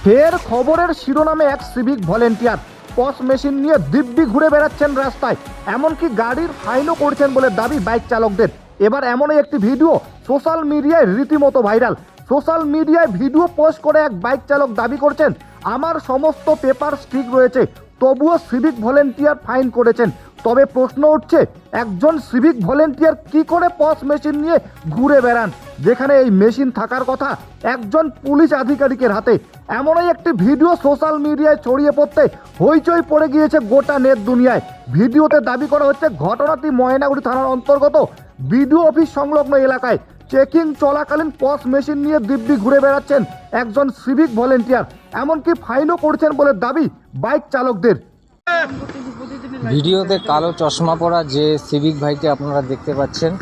ফের খবরের শিরোনামে এক সিভিক ভলেন্টিয়ার পস মেশিন নিয়ে দিব্যি ঘুরে বেড়াচ্ছেন রাস্তায়, এমনকি গাড়ির ফাইনও করছেন বলে দাবি বাইক চালকদের। এবার এমনই একটি ভিডিও সোশ্যাল মিডিয়ায় রীতিমতো ভাইরাল। সোশ্যাল মিডিয়ায় ভিডিও পোস্ট করে এক বাইক চালক দাবি করছেন, আমার সমস্ত পেপার ঠিক রয়েছে, তবুও সিভিক ভলেন্টিয়ার ফাইন করেছেন। তবে প্রশ্ন উঠছে, একজন সিভিক ভলেন্টিয়ার কি করে পস মেশিন নিয়ে ঘুরে বেড়ান, যেখানে এই মেশিন থাকার কথা একজন পুলিশ আধিকারিকের হাতে। এমনই একটি ভিডিও সোশ্যাল মিডিয়ায় ছড়িয়ে পড়তে হইচই পড়ে গিয়েছে গোটা নেট দুনিয়ায়। ভিডিওতে দাবি করা হচ্ছে ঘটনাটি ময়নাগুড়ি থানার অন্তর্গত বিডিও অফিস সংলগ্ন এলাকায় চেকিং চলাকালীন পস মেশিন নিয়ে দিব্যি ঘুরে বেড়াচ্ছেন একজন সিভিক ভলেন্টিয়ার, এমনকি ফাইনও করছেন বলে দাবি বাইক চালকদের। ভিডিওতে কালো চশমা পরা যে সিভিক ভাইকে আপনারা দেখতে পাচ্ছেন,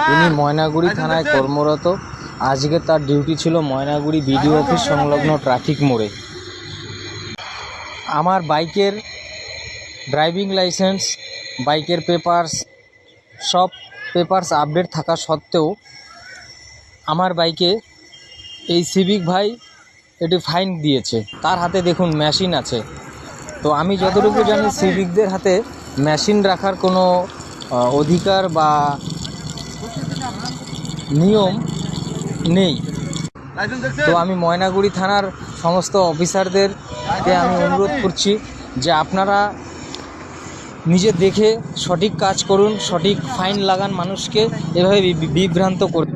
তিনি ময়নাগুড়ি থানায় কর্মরত। আজকে তার ডিউটি ছিল ময়নাগুড়ি বিডিও অফিস সংলগ্ন ট্রাফিক মোড়ে। আমার বাইকের ড্রাইভিং লাইসেন্স, বাইকের সব পেপারস আপডেট থাকা সত্ত্বেও আমার বাইকে এই সিভিক ভাই এটি ফাইন দিয়েছে। তার হাতে দেখুন মেশিন আছে। তো আমি যতটুকু জানি সিভিকদের হাতে মেশিন রাখার কোনো অধিকার বা নিয়ম নেই। তো আমি ময়নাগুড়ি থানার সমস্ত অফিসারদেরকে আমি অনুরোধ করছি যে আপনারা নিজে দেখে সঠিক কাজ করুন, সঠিক ফাইন লাগান, মানুষকে এভাবে বিভ্রান্ত করুন।